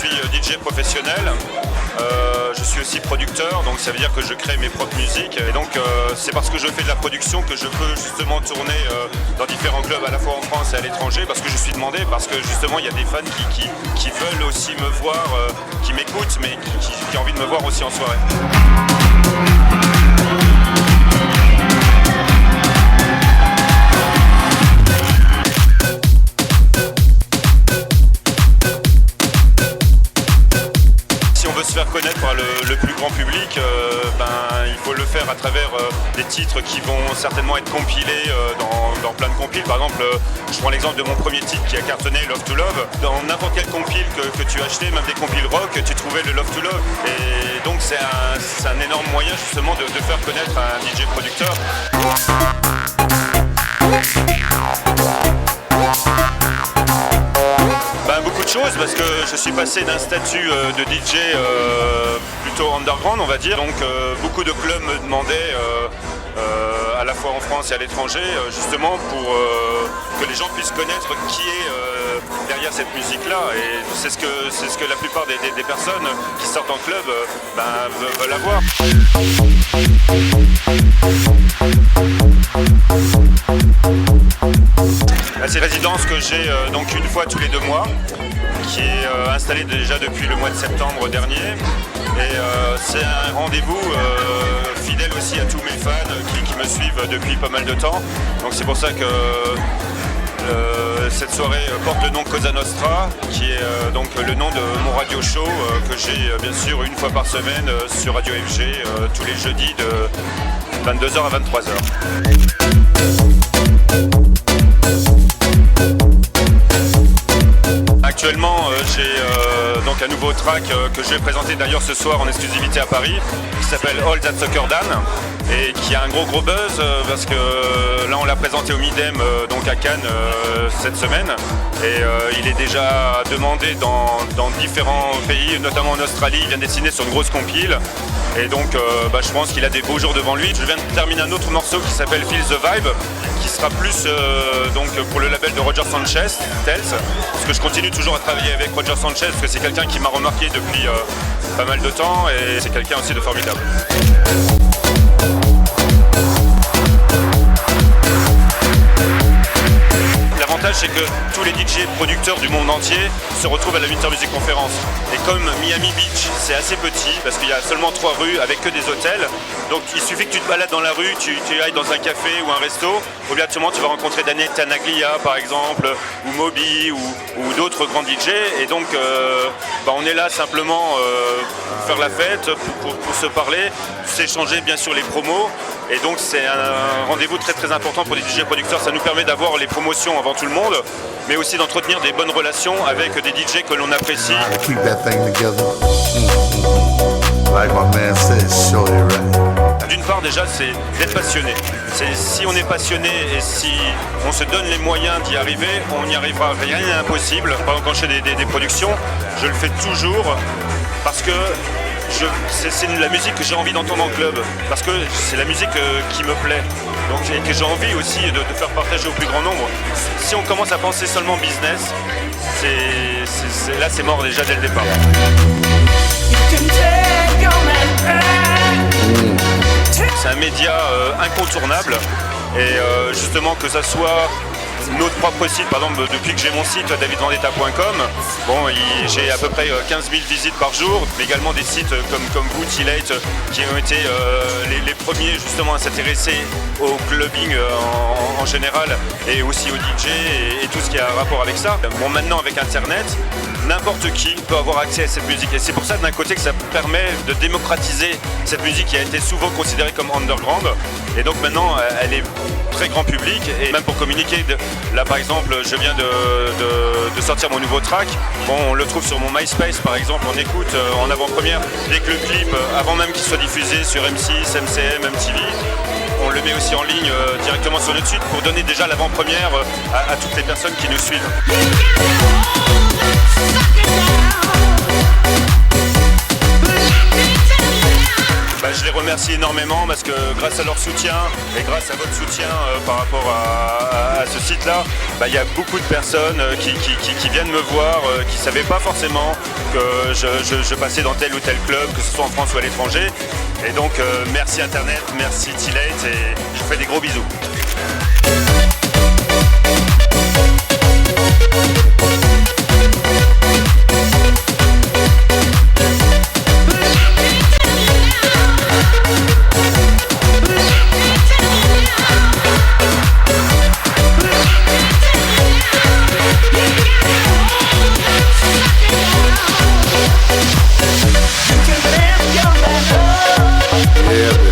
suis DJ professionnel. Je suis aussi producteur, donc ça veut dire que je crée mes propres musiques. Et donc c'est parce que je fais de la production que je peux justement tourner dans différents clubs à la fois en France et à l'étranger, parce que je suis demandé, parce que justement il y a des fans qui veulent aussi me voir, qui m'écoutent, mais qui ont envie de me voir aussi en soirée. Se faire connaître par le plus grand public, il faut le faire à travers des titres qui vont certainement être compilés dans plein de compiles. Par exemple, je prends l'exemple de mon premier titre qui a cartonné, Love to Love. Dans n'importe quel compile que tu achetais, même des compiles rock, tu trouvais le Love to Love. Et donc c'est un énorme moyen justement de faire connaître un DJ producteur. Beaucoup de choses, parce que je suis passé d'un statut de DJ plutôt underground, on va dire. Donc beaucoup de clubs me demandaient à la fois en France et à l'étranger, justement pour que les gens puissent connaître qui est derrière cette musique-là. Et c'est ce que la plupart des personnes qui sortent en club veulent avoir. C'est une résidence que j'ai donc une fois tous les 2 mois, qui est installée déjà depuis le mois de septembre dernier. Et c'est un rendez-vous fidèle aussi à tous mes fans qui me suivent depuis pas mal de temps. Donc c'est pour ça que cette soirée porte le nom Cosa Nostra, qui est donc le nom de mon radio show que j'ai bien sûr une fois par semaine sur Radio FG tous les jeudis de 22h à 23h. Actuellement, j'ai donc un nouveau track que je vais présenter d'ailleurs ce soir en exclusivité à Paris, qui s'appelle All That Sucker Dan, et qui a un gros buzz parce que là on l'a présenté au Midem donc à Cannes cette semaine, et il est déjà demandé dans différents pays, notamment en Australie. Il vient de dessiner sur une grosse compile, et donc je pense qu'il a des beaux jours devant lui. Je viens de terminer un autre morceau qui s'appelle Feel the Vibe, qui sera plus donc pour le label de Roger Sanchez, Tels, parce que je continue toujours à travailler avec Roger Sanchez, parce que c'est quelqu'un qui m'a remarqué depuis pas mal de temps, et c'est quelqu'un aussi de formidable. L'avantage, c'est que tous les DJ producteurs du monde entier se retrouvent à la Winter Music Conference. Et comme Miami Beach, c'est assez petit, parce qu'il y a seulement 3 rues avec que des hôtels, donc il suffit que tu te balades dans la rue, tu ailles dans un café ou un resto, obligatoirement tu vas rencontrer Daniel Tanaglia par exemple, ou Moby, ou d'autres grands DJ, et donc on est là simplement pour faire la fête, pour se parler, s'échanger bien sûr les promos. Et donc c'est un rendez-vous très très important pour les DJ producteurs. Ça nous permet d'avoir les promotions avant tout le monde, mais aussi d'entretenir des bonnes relations avec des DJ que l'on apprécie. D'une part déjà, c'est d'être passionné. Si on est passionné et si on se donne les moyens d'y arriver, on n'y arrivera. Rien n'est impossible. Par exemple, quand je fais des productions, je le fais toujours parce que c'est la musique que j'ai envie d'entendre en club, parce que c'est la musique qui me plaît, donc, et que j'ai envie aussi de faire partager au plus grand nombre. Si on commence à penser seulement business, là c'est mort déjà dès le départ. C'est un média incontournable, et justement que ça soit notre propre site, par exemple depuis que j'ai mon site davidvendetta.com, j'ai à peu près 15 000 visites par jour, mais également des sites comme vous, T-Late, qui ont été les premiers justement à s'intéresser au clubbing en général, et aussi au DJ et tout ce qui a un rapport avec ça. Maintenant avec Internet, n'importe qui peut avoir accès à cette musique, et c'est pour ça d'un côté que ça permet de démocratiser cette musique qui a été souvent considérée comme underground, et donc maintenant elle est très grand public. Et même pour communiquer, là par exemple je viens de sortir mon nouveau track, on le trouve sur mon MySpace par exemple, on écoute en avant-première dès que le clip, avant même qu'il soit diffusé sur M6, MCM, MTV, on le met aussi en ligne directement sur notre site pour donner déjà l'avant-première à toutes les personnes qui nous suivent. je les remercie énormément parce que grâce à leur soutien et grâce à votre soutien par rapport à ce site-là, il y a beaucoup de personnes qui viennent me voir, qui ne savaient pas forcément que je passais dans tel ou tel club, que ce soit en France ou à l'étranger. Et donc merci Internet, merci T-Late et je vous fais des gros bisous. Yeah,